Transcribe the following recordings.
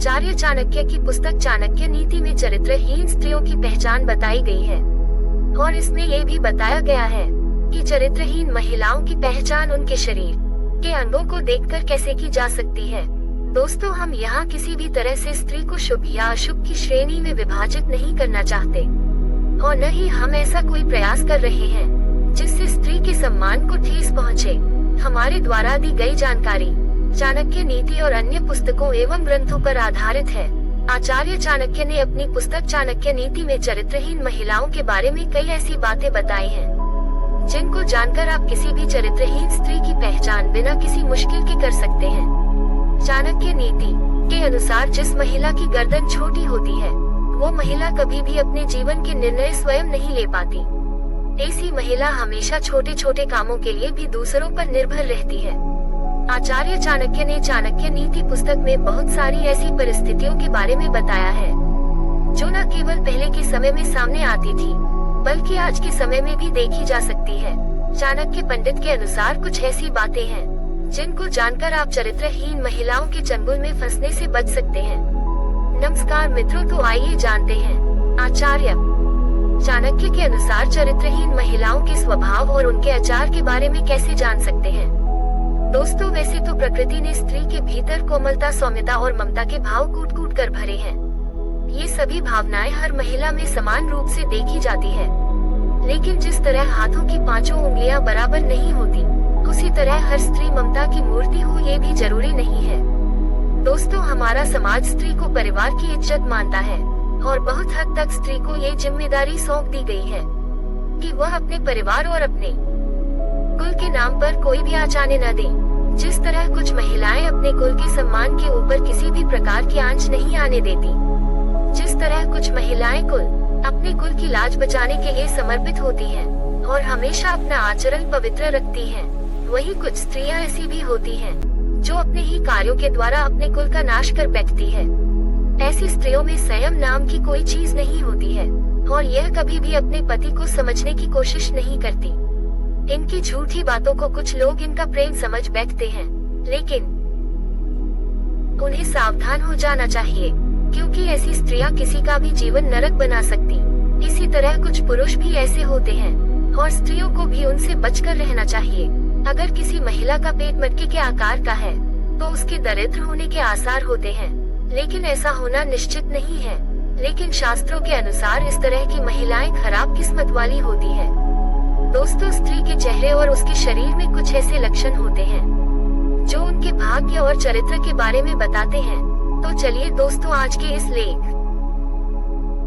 आचार्य चाणक्य की पुस्तक चाणक्य नीति में चरित्रहीन स्त्रियों की पहचान बताई गई है और इसमें ये भी बताया गया है कि चरित्रहीन महिलाओं की पहचान उनके शरीर के अंगों को देखकर कैसे की जा सकती है। दोस्तों, हम यहाँ किसी भी तरह से स्त्री को शुभ या अशुभ की श्रेणी में विभाजित नहीं करना चाहते और न ही हम ऐसा कोई प्रयास कर रहे हैं जिससे स्त्री के सम्मान को ठेस पहुँचे। हमारे द्वारा दी गई जानकारी चाणक्य नीति और अन्य पुस्तकों एवं ग्रंथों पर आधारित है। आचार्य चाणक्य ने अपनी पुस्तक चाणक्य नीति में चरित्रहीन महिलाओं के बारे में कई ऐसी बातें बताई हैं, जिनको जानकर आप किसी भी चरित्रहीन स्त्री की पहचान बिना किसी मुश्किल के कर सकते हैं। चाणक्य नीति के अनुसार जिस महिला की गर्दन छोटी होती है वो महिला कभी भी अपने जीवन के निर्णय स्वयं नहीं ले पाती। ऐसी महिला हमेशा छोटे छोटे कामों के लिए भी दूसरों पर निर्भर रहती है। आचार्य चाणक्य ने चाणक्य नीति पुस्तक में बहुत सारी ऐसी परिस्थितियों के बारे में बताया है जो न केवल पहले के समय में सामने आती थी बल्कि आज के समय में भी देखी जा सकती है। चाणक्य पंडित के अनुसार कुछ ऐसी बातें हैं जिनको जानकर आप चरित्रहीन महिलाओं के चंगुल में फंसने से बच सकते हैं। नमस्कार मित्रों, तो आइए जानते हैं आचार्य चाणक्य के अनुसार चरित्रहीन महिलाओं के स्वभाव और उनके आचार के बारे में कैसे जान सकते हैं। दोस्तों, वैसे तो प्रकृति ने स्त्री के भीतर कोमलता, सौम्यता और ममता के भाव कूट कूट कर भरे हैं। ये सभी भावनाएं हर महिला में समान रूप से देखी जाती है, लेकिन जिस तरह हाथों की पांचों उंगलियां बराबर नहीं होती, उसी तरह हर स्त्री ममता की मूर्ति हो ये भी जरूरी नहीं है। दोस्तों, हमारा समाज स्त्री को परिवार की इज्जत मानता है और बहुत हद तक स्त्री को ये जिम्मेदारी सौंप दी गई है कि वह अपने परिवार और अपने कुल के नाम पर कोई भी आँच आने न दे। जिस तरह कुछ महिलाएं अपने कुल के सम्मान के ऊपर किसी भी प्रकार की आंच नहीं आने देती, जिस तरह कुछ महिलाएं अपने कुल की लाज बचाने के लिए समर्पित होती हैं और हमेशा अपना आचरण पवित्र रखती हैं, वही कुछ स्त्रियां ऐसी भी होती हैं जो अपने ही कार्यों के द्वारा अपने कुल का नाश कर बैठती है। ऐसी स्त्रियों में संयम नाम की कोई चीज नहीं होती है और यह कभी भी अपने पति को समझने की कोशिश नहीं करती। इनकी झूठी बातों को कुछ लोग इनका प्रेम समझ बैठते हैं, लेकिन उन्हें सावधान हो जाना चाहिए क्योंकि ऐसी स्त्रियां किसी का भी जीवन नरक बना सकती। इसी तरह कुछ पुरुष भी ऐसे होते हैं और स्त्रियों को भी उनसे बचकर रहना चाहिए। अगर किसी महिला का पेट मटके के आकार का है तो उसके दरिद्र होने के आसार होते हैं, लेकिन ऐसा होना निश्चित नहीं है। लेकिन शास्त्रों के अनुसार इस तरह की महिलाएं खराब किस्मत वाली होती है। दोस्तों, स्त्री के चेहरे और उसके शरीर में कुछ ऐसे लक्षण होते हैं जो उनके भाग्य और चरित्र के बारे में बताते हैं। तो चलिए दोस्तों, आज के इस लेख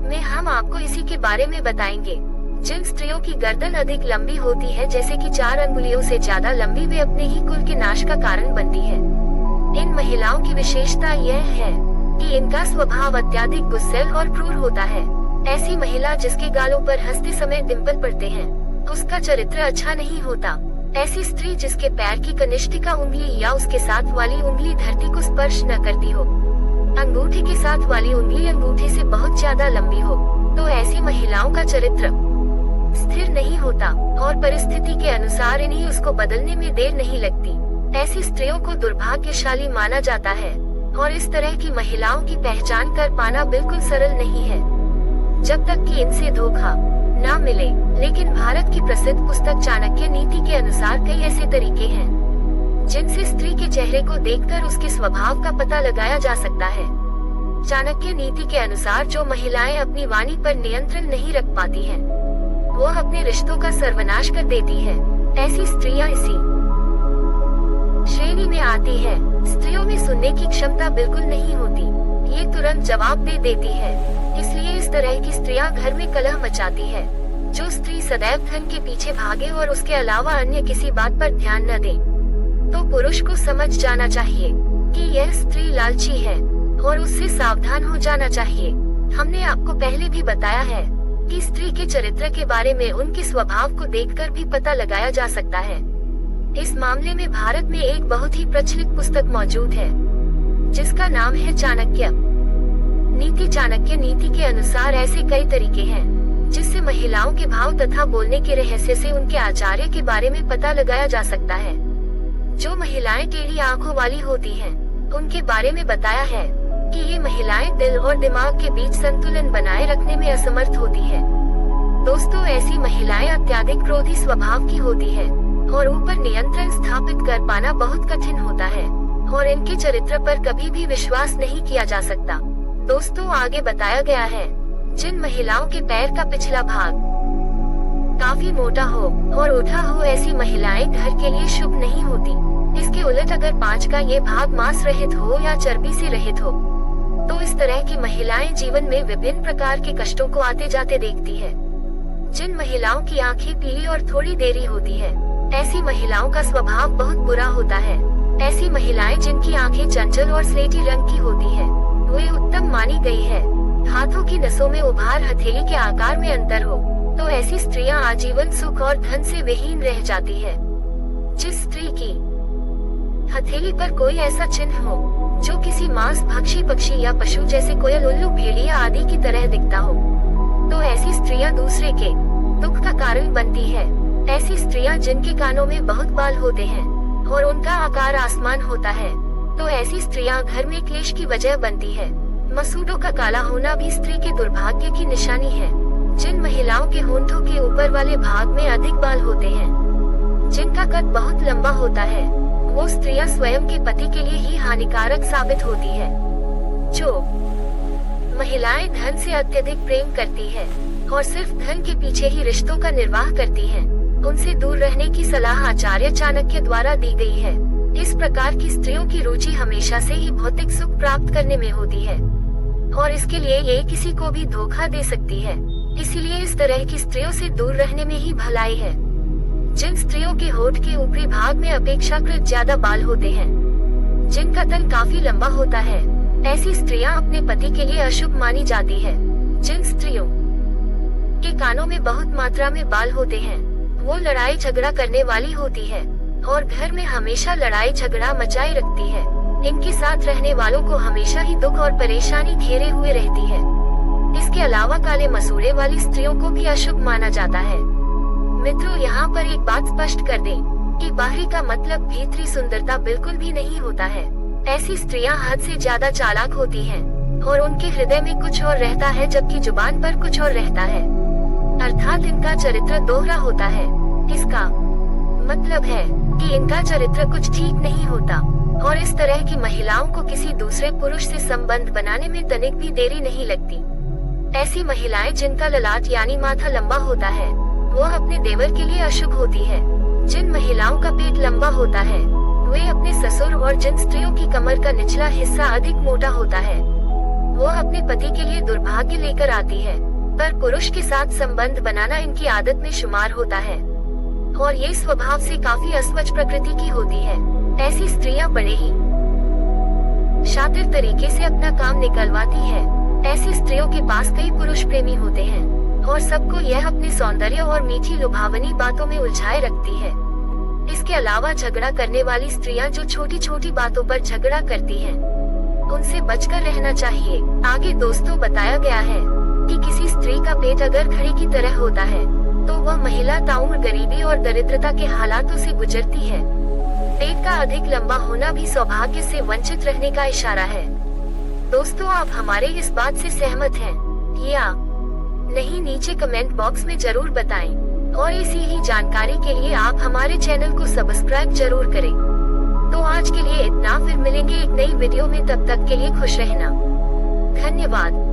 में हम आपको इसी के बारे में बताएंगे। जिन स्त्रियों की गर्दन अधिक लंबी होती है, जैसे कि 4 अंगुलियों से ज्यादा लंबी, वे अपने ही कुल के नाश का कारण बनती है। इन महिलाओं की विशेषता यह है कि इनका स्वभाव अत्यधिक गुस्सैल और क्रूर होता है। ऐसी महिला जिसके गालों पर हंसते समय डिंपल पड़ते हैं, उसका चरित्र अच्छा नहीं होता। ऐसी स्त्री जिसके पैर की कनिष्ठिका उंगली या उसके साथ वाली उंगली धरती को स्पर्श न करती हो, अंगूठे के साथ वाली उंगली अंगूठे से बहुत ज्यादा लंबी हो, तो ऐसी महिलाओं का चरित्र स्थिर नहीं होता और परिस्थिति के अनुसार इन्हें उसको बदलने में देर नहीं लगती। ऐसी स्त्रियों को दुर्भाग्यशाली माना जाता है और इस तरह की महिलाओं की पहचान कर पाना बिल्कुल सरल नहीं है जब तक कि इनसे धोखा ना मिले। लेकिन भारत की प्रसिद्ध पुस्तक चाणक्य नीति के अनुसार कई ऐसे तरीके हैं जिनसे स्त्री के चेहरे को देखकर उसके स्वभाव का पता लगाया जा सकता है। चाणक्य नीति के अनुसार जो महिलाएं अपनी वाणी पर नियंत्रण नहीं रख पाती हैं, वह अपने रिश्तों का सर्वनाश कर देती है। ऐसी स्त्रियां इसी श्रेणी में आती है। स्त्रियों में सुनने की क्षमता बिल्कुल नहीं होती, ये तुरंत जवाब दे देती है। इसलिए इस तरह की स्त्रियां घर में कलह मचाती है। जो स्त्री सदैव धन के पीछे भागे और उसके अलावा अन्य किसी बात पर ध्यान न दे, तो पुरुष को समझ जाना चाहिए कि यह स्त्री लालची है और उससे सावधान हो जाना चाहिए। हमने आपको पहले भी बताया है कि स्त्री के चरित्र के बारे में उनके स्वभाव को देखकर भी पता लगाया जा सकता है। इस मामले में भारत में एक बहुत ही प्रचलित पुस्तक मौजूद है जिसका नाम है चाणक्य नीति। चाणक्य नीति के अनुसार ऐसे कई तरीके हैं जिससे महिलाओं के भाव तथा बोलने के रहस्य से उनके आचार्य के बारे में पता लगाया जा सकता है। जो महिलाएं टेढ़ी आंखों वाली होती हैं, उनके बारे में बताया है कि ये महिलाएं दिल और दिमाग के बीच संतुलन बनाए रखने में असमर्थ होती है। दोस्तों, ऐसी महिलाएं अत्यधिक क्रोधी स्वभाव की होती है और ऊपर नियंत्रण स्थापित कर पाना बहुत कठिन होता है और इनके चरित्र पर कभी भी विश्वास नहीं किया जा सकता। दोस्तों, आगे बताया गया है, जिन महिलाओं के पैर का पिछला भाग काफी मोटा हो और उठा हो, ऐसी महिलाएं घर के लिए शुभ नहीं होती। इसके उलट अगर पांच का ये भाग मांस रहित हो या चर्बी से रहित हो, तो इस तरह की महिलाएं जीवन में विभिन्न प्रकार के कष्टों को आते जाते देखती है। जिन महिलाओं की आंखें पीली और थोड़ी देरी होती है, ऐसी महिलाओं का स्वभाव बहुत बुरा होता है। ऐसी महिलाएं जिनकी आंखें चंचल और स्लेटी रंग की होती है, वे उत्तम मानी गई है। हाथों की नसों में उभार हथेली के आकार में अंतर हो, तो ऐसी स्त्रियां आजीवन सुख और धन से विहीन रह जाती है। जिस स्त्री की हथेली पर कोई ऐसा चिन्ह हो जो किसी मांस भक्षी पक्षी या पशु जैसे कोयल, उल्लू, भेड़िया आदि की तरह दिखता हो, तो ऐसी स्त्रियां दूसरे के दुख का कारण बनती है। ऐसी स्त्रियां जिनके कानों में बहुत बाल होते हैं और उनका आकार आसमान होता है, तो ऐसी स्त्रियां घर में क्लेश की वजह बनती है। मसूड़ों का काला होना भी स्त्री के दुर्भाग्य की निशानी है। जिन महिलाओं के होंठों के ऊपर वाले भाग में अधिक बाल होते हैं, जिनका कद बहुत लंबा होता है, वो स्त्रियां स्वयं के पति के लिए ही हानिकारक साबित होती है। जो महिलाएं धन से अत्यधिक प्रेम करती है और सिर्फ धन के पीछे ही रिश्तों का निर्वाह करती हैं, उनसे दूर रहने की सलाह आचार्य चाणक्य द्वारा दी गई है। इस प्रकार की स्त्रियों की रुचि हमेशा से ही भौतिक सुख प्राप्त करने में होती है और इसके लिए ये किसी को भी धोखा दे सकती है। इसीलिए इस तरह की स्त्रियों से दूर रहने में ही भलाई है। जिन स्त्रियों के होठ के ऊपरी भाग में अपेक्षाकृत ज्यादा बाल होते हैं, जिनका तन काफी लंबा होता है, ऐसी स्त्रियां अपने पति के लिए अशुभ मानी जाती है। जिन स्त्रियों के कानों में बहुत मात्रा में बाल होते हैं, वो लड़ाई झगड़ा करने वाली होती है और घर में हमेशा लड़ाई झगड़ा मचाए रखती है। इनके साथ रहने वालों को हमेशा ही दुख और परेशानी घेरे हुए रहती है। इसके अलावा काले मसूड़े वाली स्त्रियों को भी अशुभ माना जाता है। मित्रों, यहाँ पर एक बात स्पष्ट कर दें कि बाहरी का मतलब भीतरी सुंदरता बिल्कुल भी नहीं होता है। ऐसी स्त्रियां हद से ज्यादा चालाक होती हैं और उनके हृदय में कुछ और रहता है जबकि जुबान पर कुछ और रहता है, अर्थात इनका चरित्र दोहरा होता है। इसका मतलब है कि इनका चरित्र कुछ ठीक नहीं होता और इस तरह की महिलाओं को किसी दूसरे पुरुष से संबंध बनाने में तनिक भी देरी नहीं लगती। ऐसी महिलाएं जिनका ललाट यानी माथा लंबा होता है, वो अपने देवर के लिए अशुभ होती है। जिन महिलाओं का पेट लंबा होता है, वे अपने ससुर, और जिन स्त्रियों की कमर का निचला हिस्सा अधिक मोटा होता है, वो अपने पति के लिए दुर्भाग्य लेकर आती है। पर पुरुष के साथ संबंध बनाना इनकी आदत में शुमार होता है और ये स्वभाव से काफी अस्वच्छ प्रकृति की होती है। ऐसी स्त्रियां बड़े ही शातिर तरीके से अपना काम निकलवाती है। ऐसी स्त्रियों के पास कई पुरुष प्रेमी होते हैं और सबको यह अपने सौंदर्य और मीठी लुभावनी बातों में उलझाए रखती है। इसके अलावा झगड़ा करने वाली स्त्रियां जो छोटी छोटी बातों पर झगड़ा करती हैं, उनसे बचकर रहना चाहिए। आगे दोस्तों बताया गया है कि किसी स्त्री का पेट अगर घड़ी की तरह होता है, तो वह महिला ताउम्र गरीबी और दरिद्रता के हालातों से गुजरती है। पेट का अधिक लंबा होना भी सौभाग्य से वंचित रहने का इशारा है। दोस्तों, आप हमारे इस बात से सहमत हैं या नहीं, नीचे कमेंट बॉक्स में जरूर बताएं और इसी ही जानकारी के लिए आप हमारे चैनल को सब्सक्राइब जरूर करें। तो आज के लिए इतना, फिर मिलेंगे एक नई वीडियो में, तब तक के लिए खुश रहना। धन्यवाद।